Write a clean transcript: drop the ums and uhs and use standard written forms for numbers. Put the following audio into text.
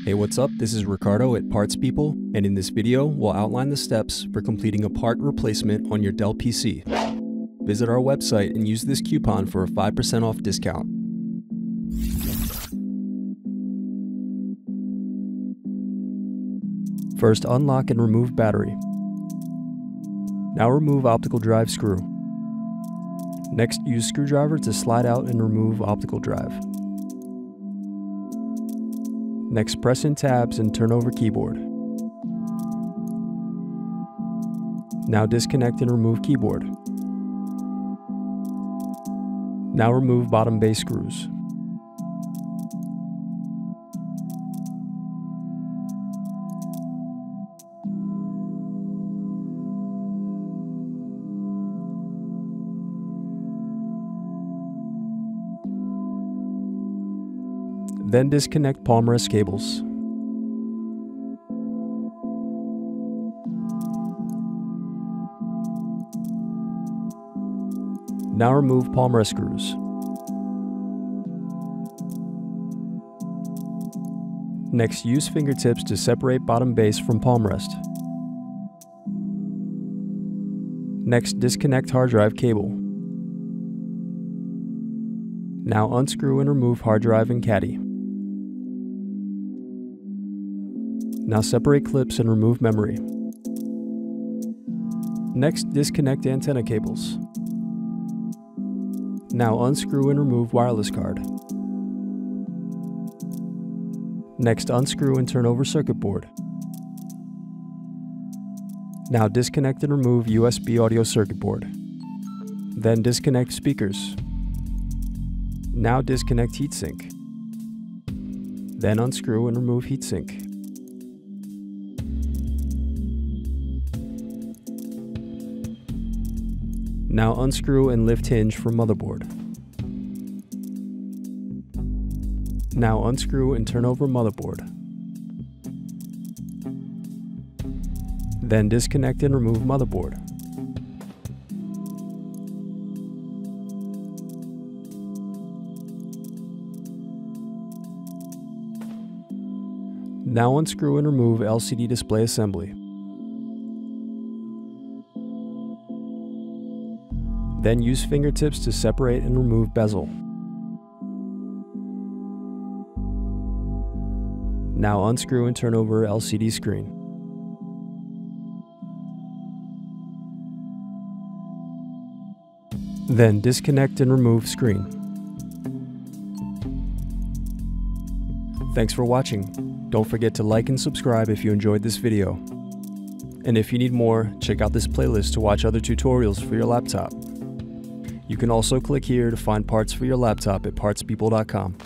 Hey, what's up? This is Ricardo at Parts People, and in this video, we'll outline the steps for completing a part replacement on your Dell PC. Visit our website and use this coupon for a 5% off discount. First, unlock and remove battery. Now remove optical drive screw. Next, use screwdriver to slide out and remove optical drive. Next, press in tabs and turn over keyboard. Now disconnect and remove keyboard. Now remove bottom base screws. Then disconnect palmrest cables. Now remove palmrest screws. Next, use fingertips to separate bottom base from palmrest. Next, disconnect hard drive cable. Now unscrew and remove hard drive and caddy. Now separate clips and remove memory. Next, disconnect antenna cables. Now unscrew and remove wireless card. Next, unscrew and turn over circuit board. Now disconnect and remove USB audio circuit board. Then disconnect speakers. Now disconnect heatsink. Then unscrew and remove heatsink. Now unscrew and lift hinge from motherboard. Now unscrew and turn over motherboard. Then disconnect and remove motherboard. Now unscrew and remove LCD display assembly. Then use fingertips to separate and remove bezel. Now unscrew and turn over LCD screen. Then disconnect and remove screen. Thanks for watching. Don't forget to like and subscribe if you enjoyed this video. And if you need more, check out this playlist to watch other tutorials for your laptop. You can also click here to find parts for your laptop at partspeople.com.